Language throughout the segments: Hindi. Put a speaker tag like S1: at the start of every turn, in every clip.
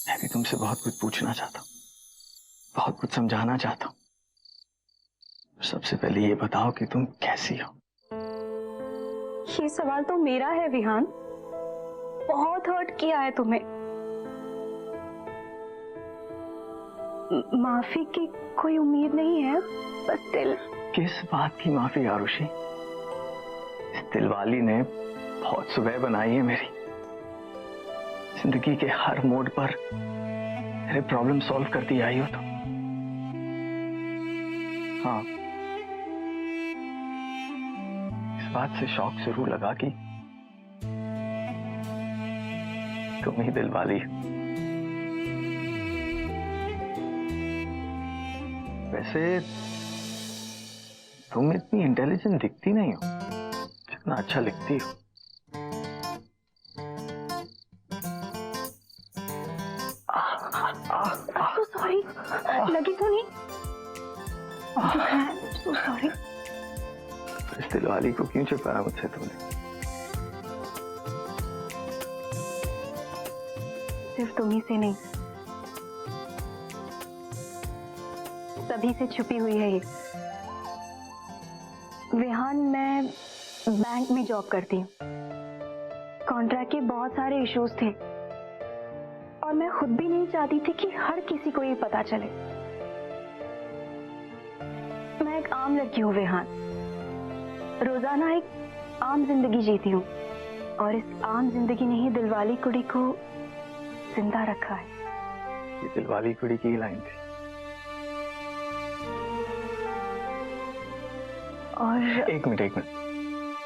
S1: मैं भी तुमसे बहुत कुछ पूछना चाहता हूँ, बहुत कुछ समझाना चाहता हूँ। सबसे पहले ये बताओ कि तुम कैसी हो।
S2: ये सवाल तो मेरा है विहान। बहुत हर्ट किया है तुम्हें। माफी की कोई उम्मीद नहीं है, बस दिल।
S1: किस बात की माफी आरुषि? इस दिलवाली ने बहुत सुबह बनाई है मेरी। जिंदगी के हर मोड़ पर मेरे प्रॉब्लम सॉल्व करती आई हो तुम। हाँ, इस बात से शौक जरूर लगा कि तुम ही दिलवाली। वैसे तुम इतनी इंटेलिजेंट दिखती नहीं हो जितना अच्छा लिखती हो।
S2: सॉरी, लगी तो नहीं? सॉरी।
S1: इस दिलवाली को क्यों छुपाया मुझसे तुमने?
S2: सिर्फ तुम्ही से नहीं, सभी से छुपी हुई है ये। विहान, मैं बैंक में जॉब करती हूँ। कॉन्ट्रैक्ट के बहुत सारे इश्यूज थे और मैं खुद भी नहीं चाहती थी कि हर किसी को ये पता चले। मैं एक आम लड़की हूँ विहान, रोजाना एक आम जिंदगी जीती हूँ और इस आम जिंदगी ने ही दिलवाली कुड़ी को जिंदा रखा है।
S1: ये दिलवाली कुड़ी की लाइन थी।
S2: और
S1: एक मिनट,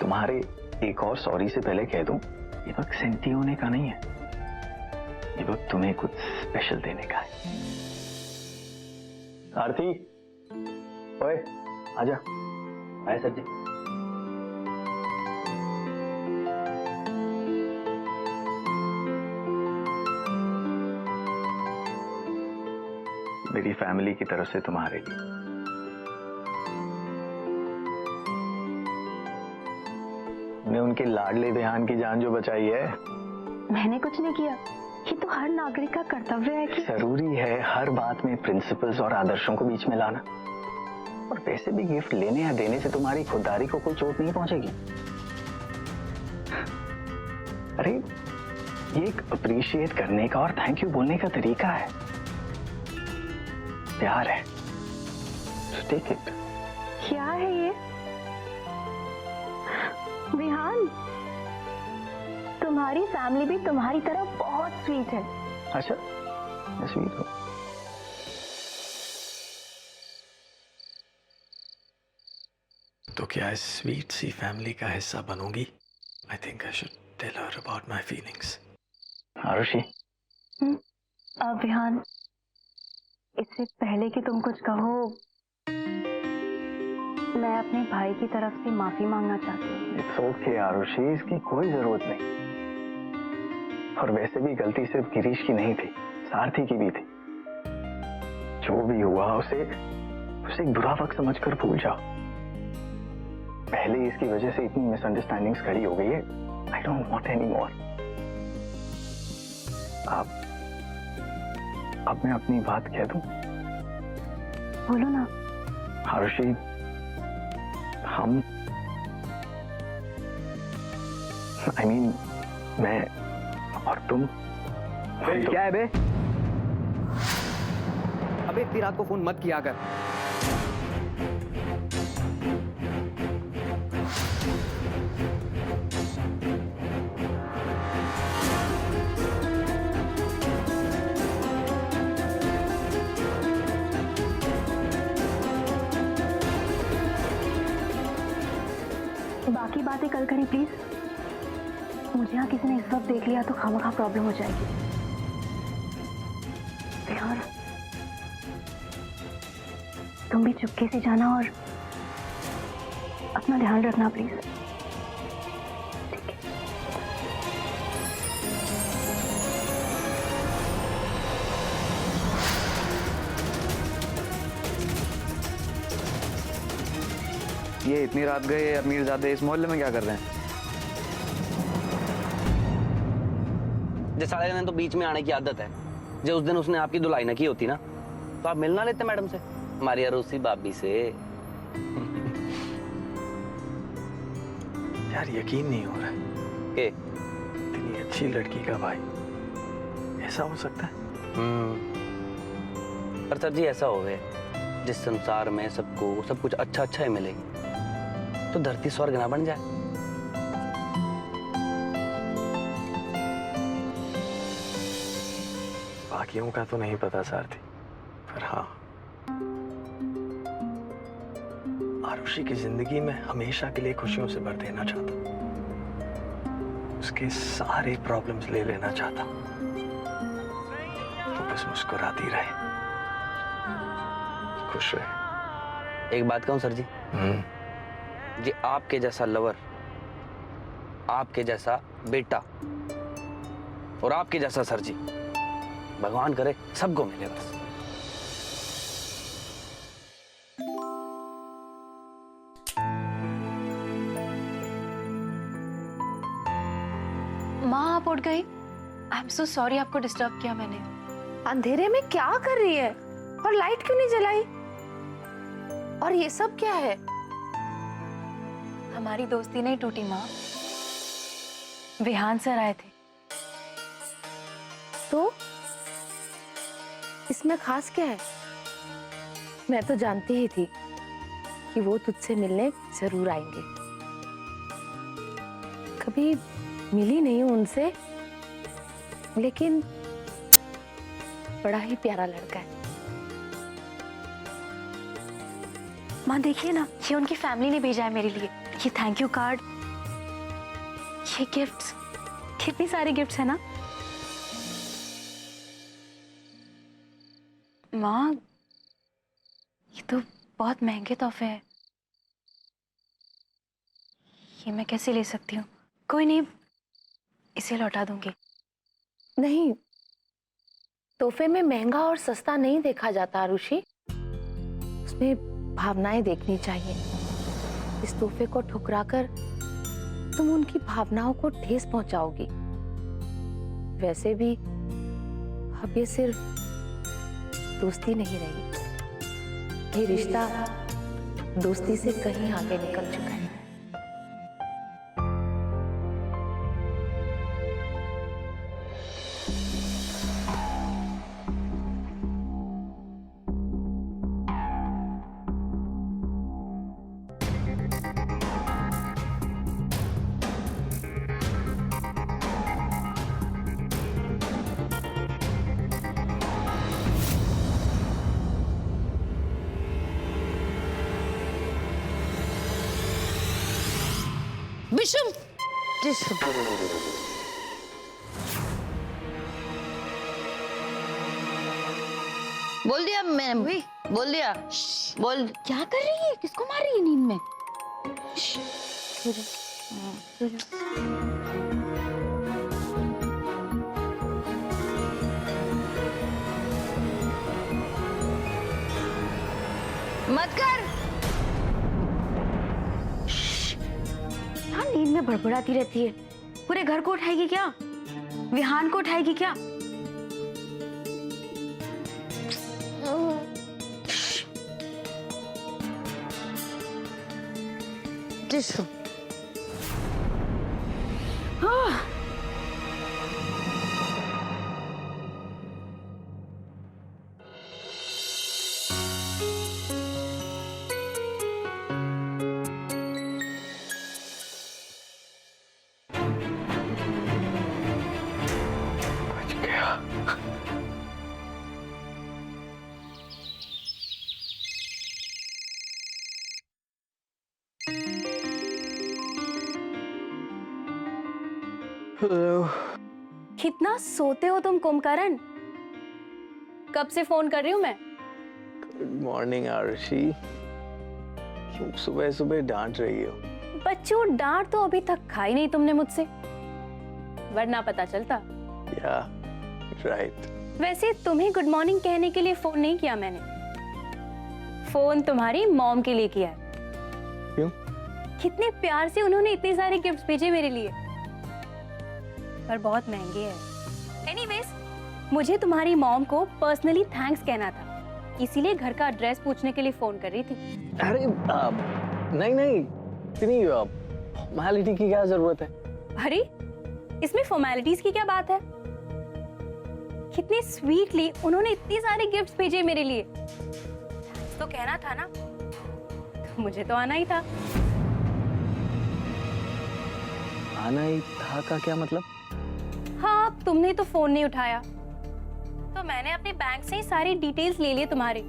S1: तुम्हारे एक और सॉरी से पहले कह दूं, ये वक्त सेंटी होने का नहीं है। ये वक्त तुम्हें कुछ स्पेशल देने का है। आरती, ओए आजा। आए सर जी। मेरी फैमिली की तरफ से तुम्हारे लिए। ने उनके लाडले विहान की जान जो बचाई है।
S2: मैंने कुछ नहीं किया। ये तो हर नागरिक का कर्तव्य है कि
S1: जरूरी है हर बात में प्रिंसिपल्स और आदर्शों को बीच में लाना। और वैसे भी गिफ्ट लेने या देने से तुम्हारी खुददारी को कोई चोट नहीं पहुंचेगी। अरे ये एक अप्रिशिएट करने का और थैंक यू बोलने का तरीका है, प्यार है। So take it।
S2: क्या है ये विहान? तुम्हारी फैमिली भी तुम्हारी तरह बहुत स्वीट है।
S1: अच्छा, मैं स्वीट हूँ। तो क्या इस स्वीट सी फैमिली का हिस्सा बनूंगी? I think I should tell her about my feelings. Aarushi.
S2: अब विहान, इससे पहले कि तुम कुछ कहो, मैं अपने भाई की तरफ से माफी मांगना चाहती हूँ।
S1: इट्स ओके आरुषि, इसकी कोई जरूरत नहीं। और वैसे भी गलती सिर्फ गिरीश की नहीं थी, सारथी की भी थी। जो भी हुआ उसे एक बुरा वक्त समझकर भूल जाओ। पहले इसकी वजह से इतनी मिसअंडरस्टैंडिंग्स खड़ी हो गई है। I don't want any more. अब मैं अपनी बात कह दूं?
S2: बोलो ना।
S1: आरुषि, हम I mean, मैं और तुम।
S3: क्या है बे? अबे इतनी रात को फोन मत किया कर।
S2: बाकी बातें कल करें प्लीज। मुझे यहाँ किसी ने इस वक्त देख लिया तो खामखा प्रॉब्लम हो जाएगी। यार, तुम भी चुपके से जाना और अपना ध्यान रखना प्लीज। ठीक है।
S3: ये इतनी रात गए अमीरजादे इस मोहल्ले में क्या कर रहे हैं?
S4: साले ने तो बीच में आने की आदत है। जो उस दिन उसने आपकी धुलाई न की होती ना, तो आप मिलना लेते मैडम से, हमारी अरूसी भाभी से।
S1: यार यकीन नहीं हो रहा है
S4: के
S1: इतनी अच्छी लड़की का भाई ऐसा हो सकता है।
S4: पर सर जी ऐसा हो गए, जिस संसार में सबको सब कुछ अच्छा अच्छा ही मिले, तो धरती स्वर्ग ना बन जाए।
S1: बाकियों का तो नहीं पता सारथी, पर हाँ, आरुषि की जिंदगी में हमेशा के लिए खुशियों से भर देना चाहता, उसके सारे प्रॉब्लम्स ले लेना चाहता, तो बस मुस्कुराती रहे, खुश रहे।
S4: एक बात कहूं सर जी, ये आपके जैसा लवर, आपके जैसा बेटा और आपके जैसा सर जी, भगवान करे सबको मिले बस।
S2: माँ आप उठ गई? आई एम सो सॉरी आपको डिस्टर्ब किया मैंने।
S5: अंधेरे में क्या कर रही है और लाइट क्यों नहीं जलाई? और ये सब क्या है?
S2: हमारी दोस्ती नहीं टूटी माँ, विहान सर आए थे।
S5: तो इसमें खास क्या है? मैं तो जानती ही थी कि वो तुझसे मिलने जरूर आएंगे। कभी मिली नहीं हूं उनसे, लेकिन बड़ा ही प्यारा लड़का है।
S2: माँ देखिए ना, ये उनकी फैमिली ने भेजा है मेरे लिए। ये थैंक यू कार्ड, ये गिफ्ट्स, कितनी सारी गिफ्ट्स है ना माँ। ये तो बहुत महंगे तोहफे हैं, ये मैं कैसे ले सकती हूँ? कोई नहीं, इसे लौटा दूंगी।
S5: नहीं, तोहफे में महंगा और सस्ता नहीं देखा जाता आरुषि, उसमें भावनाएं देखनी चाहिए। इस तोहफे को ठुकराकर तुम उनकी भावनाओं को ठेस पहुंचाओगी। वैसे भी अब ये सिर्फ दोस्ती नहीं रही, ये रिश्ता दोस्ती से कहीं आगे निकल चुका है।
S6: विषम बोल दिया मैंने, बोल दिया। बोल,
S2: क्या कर रही है? किसको मार रही है नींद में?
S6: मत कर।
S2: हाँ, नींद में बड़बड़ाती रहती है। पूरे घर को उठाएगी क्या? विहान को उठाएगी क्या?
S1: बच गया। हेलो।
S2: कितना सोते हो तुम कुंभकर्ण? कब से फोन कर रही हूँ मैं।
S1: Good morning Arushi. क्यों सुबह सुबह डांट रही हो?
S2: बच्चों, डांट तो अभी तक खाई नहीं तुमने मुझसे, वरना पता चलता।
S1: या राइट।
S2: वैसे तुम्हें गुड मॉर्निंग कहने के लिए फोन नहीं किया मैंने, फोन तुम्हारी मॉम के लिए किया है।
S1: क्यों?
S2: कितने प्यार से उन्होंने इतने सारे गिफ्ट्स भेजे मेरे लिए, पर बहुत महंगे हैं। मुझे तुम्हारी मॉम को पर्सनली थैंक्स कहना था, इसीलिए घर का एड्रेस पूछने के लिए फोन कर रही थी।
S1: अरे नहीं नहीं, इतनी फॉर्मेलिटी की क्या जरूरत है?
S2: अरे इसमें फॉर्मेलिटीज की क्या बात है? कितनी स्वीटली उन्होंने इतनी सारे गिफ्ट्स भेजे मेरे लिए। तो कहना था ना, तो मुझे तो आना ही था।
S1: आना ही था का क्या मतलब?
S2: हाँ, तुमने तो फोन नहीं उठाया, तो मैंने अपने बैंक से ही सारी डिटेल्स ले लिए तुम्हारी,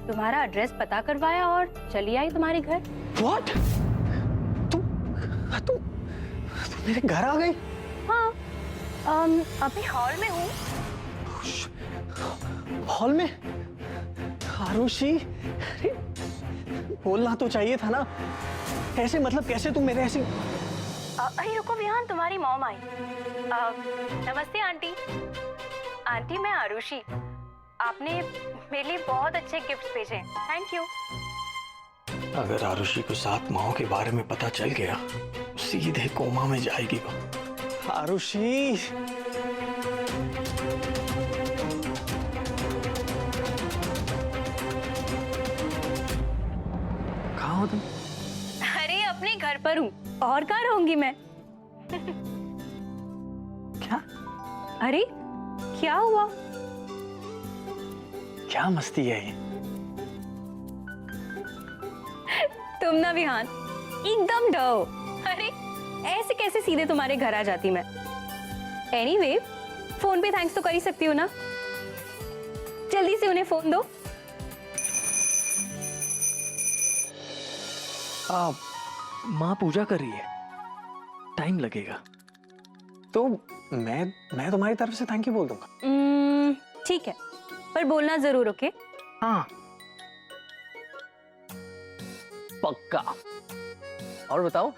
S2: तुम्हारा एड्रेस पता करवाया और चली आई तुम्हारे घर।
S1: What? तुम मेरे घर आ गई?
S2: हाँ, अभी हॉल में हूँ।
S1: हॉल में? आरुषि, अरे बोलना तो चाहिए था ना। ऐसे मतलब कैसे तुम मेरे ऐसे?
S2: अरे रुको विहान, तुम्हारी मॉम आई। नमस्ते आंटी। आंटी मैं आरुषि, आपने मेरे लिए बहुत अच्छे गिफ्ट्स भेजे हैं, थैंक यू।
S1: अगर आरुषि को 7 माहों के बारे में पता चल गया, सीधे कोमा में जाएगी वो। आरुषि, कहाँ हो तुम?
S2: अरे अपने घर पर हूँ, और कहाँ रहूंगी मैं?
S1: क्या?
S2: अरे क्या हुआ?
S1: क्या मस्ती है ये?
S2: तुम ना विहान एकदम डरो। अरे ऐसे कैसे सीधे तुम्हारे घर आ जाती मैं? एनीवे, फोन पे थैंक्स तो कर ही सकती हो ना। जल्दी से उन्हें फोन दो।
S1: माँ पूजा कर रही है, टाइम लगेगा। तो मैं तुम्हारी तरफ से थैंक यू बोल दूंगा।
S2: ठीक है, पर बोलना जरूर, ओके?
S1: हाँ पक्का। और बताओ।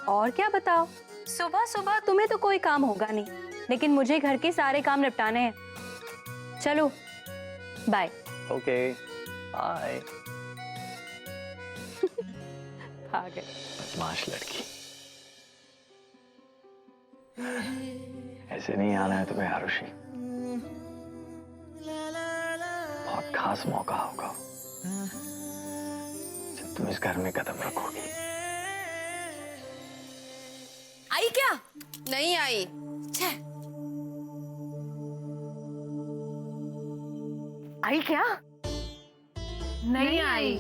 S2: और क्या बताओ? सुबह सुबह तुम्हें तो कोई काम होगा नहीं, लेकिन मुझे घर के सारे काम निपटाने हैं। चलो बाय।
S1: Okay bye.
S2: पागल
S1: बदमाश लड़की। ऐसे नहीं आना है तुम्हें आरुषि, बहुत खास मौका होगा जब तुम इस घर में कदम रखोगी।
S6: आई क्या? नहीं आई। छे।
S5: आई क्या? नहीं आई।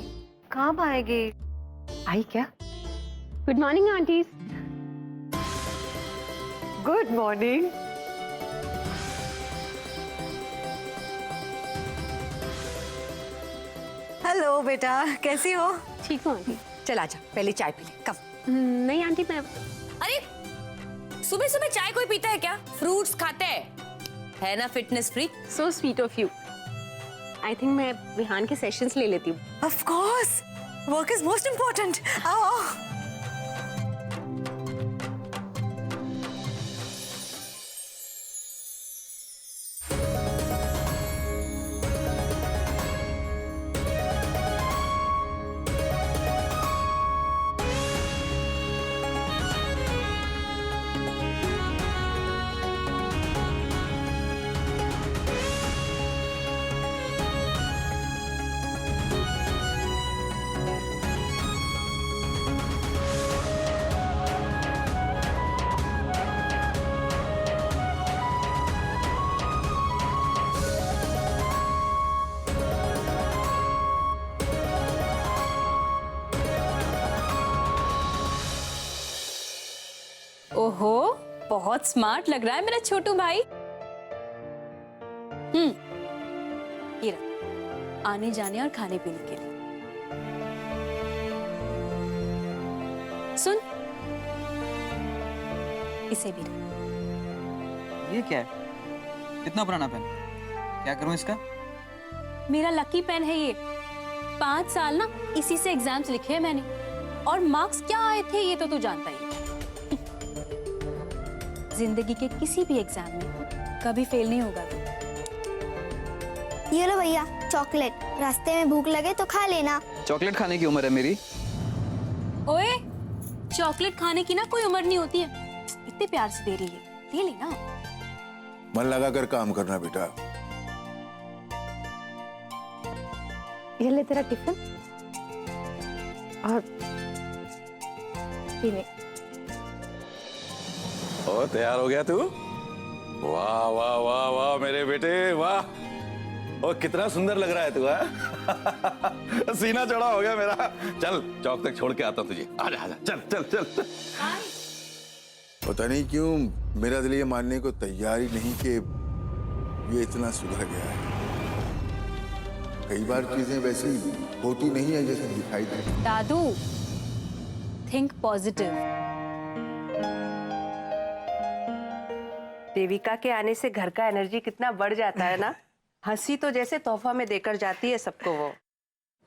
S5: कब आएगी? आई क्या?
S2: Good morning aunties.
S5: Good morning. Hello बेटा, कैसी हो?
S2: ठीक हूँ आंटी।
S5: चल आजा, पहले चाय पी ले। कब?
S2: नहीं आंटी, मैं
S6: अरे सुबह सुबह चाय कोई पीता है क्या? फ्रूट्स खाते हैं, है ना fitness freak.
S2: So sweet of you. I think मैं विहान के सेशंस ले लेती हूँ।
S5: Of course, work is most important. आओ आओ।
S2: ओहो, बहुत स्मार्ट लग रहा है मेरा छोटू भाई। ये रहा, आने जाने और खाने पीने के लिए। सुन, इसे भी रख।
S3: ये क्या है? कितना पुराना पेन? क्या करूं इसका?
S2: मेरा लकी पेन है ये। 5 साल ना इसी से एग्जाम्स लिखे हैं मैंने, और मार्क्स क्या आए थे ये तो तू जानता ही है। जिंदगी के किसी भी एग्जाम में कभी फेल नहीं होगा।
S7: ये लो भैया चॉकलेट, रास्ते में भूख लगे तो खा लेना।
S3: चॉकलेट खाने की उम्र है मेरी।
S2: ओए, चॉकलेट खाने की ना कोई उम्र नहीं होती है। इतने प्यार से दे रही है, ले लेना।
S8: मन लगा कर काम करना बेटा,
S5: ये ले तेरा टिफिन और पीने।
S8: ओ तैयार हो गया तू? वाह वाह वाह वाह मेरे बेटे वाह। ओ कितना सुंदर लग रहा है तू। हाँ? सीना चौड़ा हो गया मेरा। चल चौक तक छोड़ के आता हूं तुझे। आजा आजा चल चल चल, चल।
S9: पता नहीं क्यों मेरा दिल ये मानने को तैयार ही नहीं कि ये इतना सुधर गया है। कई बार चीजें वैसी होती नहीं है जैसे दिखाई देती।
S2: दादू, थिंक पॉजिटिव।
S10: देविका के आने से घर का एनर्जी कितना बढ़ जाता है ना। हंसी तो जैसे तोहफा में देकर जाती है सबको वो।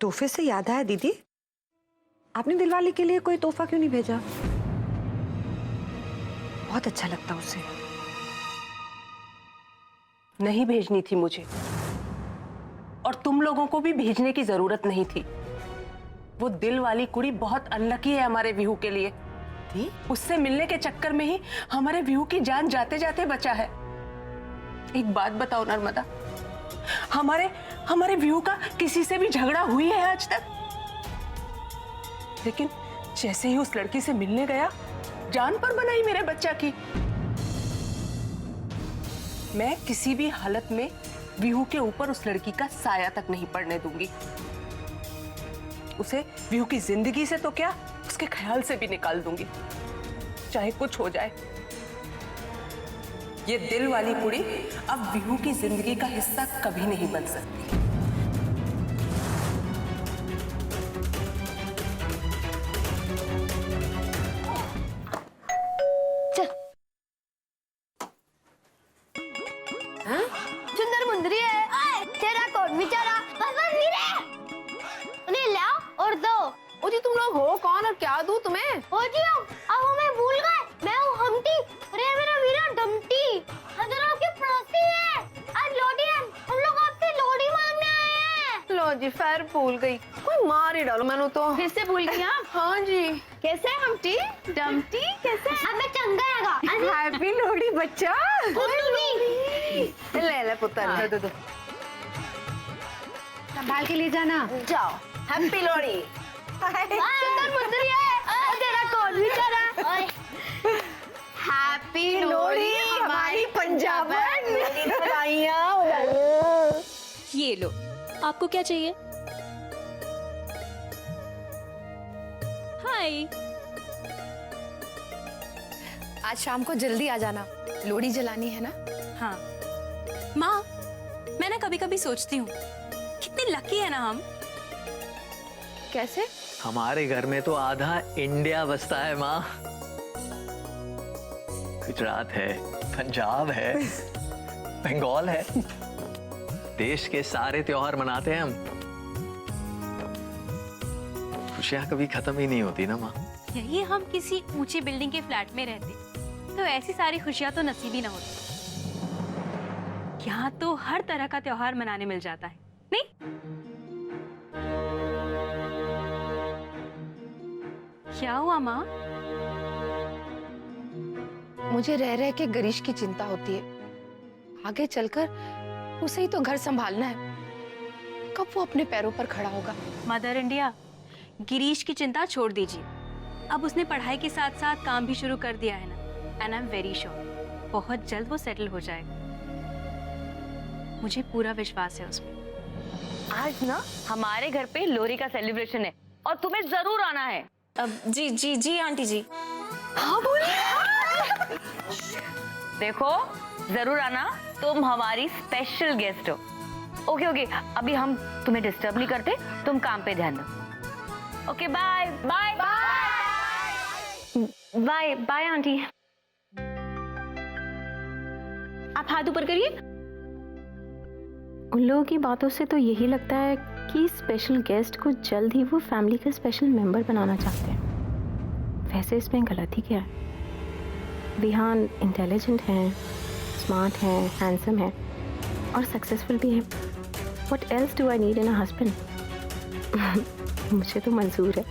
S11: तोहफे से याद आया दीदी, आपने दिलवाले के लिए कोई तोहफा क्यों नहीं भेजा? बहुत अच्छा लगता उसे।
S10: नहीं भेजनी थी मुझे, और तुम लोगों को भी भेजने की जरूरत नहीं थी। वो दिल वाली कुड़ी बहुत अनलकी है हमारे विहू के लिए। उससे मिलने के चक्कर में ही हमारे विहू की जान जाते जाते बचा है। एक बात बताओ नर्मदा, हमारे विहू का किसी से भी झगड़ा हुई है आज तक? लेकिन जैसे ही उस लड़की से मिलने गया, जान पर बनाई मेरे बच्चा की। मैं किसी भी हालत में विहू के ऊपर उस लड़की का साया तक नहीं पड़ने दूंगी। उसे विहू की जिंदगी से तो क्या, उसके ख्याल से भी निकाल दूंगी, चाहे कुछ हो जाए। ये दिल वाली कुड़ी अब विहू की जिंदगी का हिस्सा कभी नहीं बन सकती।
S7: सुंदर मुंदरी है तेरा कोट बेचारा पापा मेरे उन्हें लाओ और दो।
S5: ओ जी, तुम लोग हो कौन और क्या दूं तुम्हें?
S7: ओ जी अब हमें भूल गए। मैं हूँ हमटी और ये मेरा वीरा डमटी। हम दोनों आपके पड़ोसी हैं। आज लोडी है, हम लोग आपसे लोडी मांगने आए हैं।
S5: लो जी, खैर भूल गई। कोई मार ही डालो मैंने तो।
S7: फिर से भूल गई आप?
S5: हाँ जी।
S7: कैसे है हमटी डमटी? कैसे अब मैं चंगा आएगा।
S11: हैप्पी लोहड़ी बच्चा।
S5: ले ले पुत्र, दे दो।
S11: संभाल के ले जाना।
S5: जाओ। हैप्पी लोहड़ी।
S7: सुंदर मुंदरी है तेरा कोट बेचारा।
S5: हैप्पी लोहड़ी हमारी पंजाबन।
S2: ये लो, आपको क्या चाहिए? हाय।
S5: आज शाम को जल्दी आ जाना, लोहड़ी जलानी है ना।
S2: हाँ माँ, मैं ना कभी कभी सोचती हूँ कितने लकी है ना हम।
S5: कैसे?
S1: हमारे घर में तो आधा इंडिया बसता है माँ। गुजरात है, पंजाब है, बंगाल है। देश के सारे त्योहार मनाते हैं हम। खुशियाँ कभी खत्म ही नहीं होती ना माँ।
S2: यही हम किसी ऊंची बिल्डिंग के फ्लैट में रहते तो ऐसी सारी खुशियां तो नसीब ही ना होती। यहाँ तो हर तरह का त्योहार मनाने मिल जाता है, नहीं? क्या हुआ माँ?
S5: मुझे रह रह के गिरीश की चिंता होती है। आगे चलकर उसे ही तो घर संभालना है। कब वो अपने पैरों पर खड़ा होगा?
S2: मदर इंडिया, गिरीश की चिंता छोड़ दीजिए। अब उसने पढ़ाई के साथ साथ काम भी शुरू कर दिया है ना, and I am very sure बहुत जल्द वो सेटल हो जाएगा। मुझे पूरा विश्वास है उसमें।
S6: आज ना हमारे घर पे लोहड़ी का सेलिब्रेशन है और तुम्हें जरूर आना है।
S2: जी जी जी आंटी जी।
S6: हाँ बोलिए। देखो जरूर आना, तुम हमारी स्पेशल गेस्ट हो। ओके ओके, अभी हम तुम्हें डिस्टर्ब नहीं करते, तुम काम पे ध्यान दो। Okay bye bye bye bye aunty.
S2: आप हाथ ऊपर करिए।
S12: उन लोगों की बातों से तो यही लगता है कि स्पेशल गेस्ट को जल्द ही वो फैमिली का स्पेशल मेंबर बनाना चाहते हैं। वैसे इसमें गलती क्या है? विहान इंटेलिजेंट है, स्मार्ट है, हैंडसम है और सक्सेसफुल भी है। What else do I need in a husband? मुझे तो मंजूर है।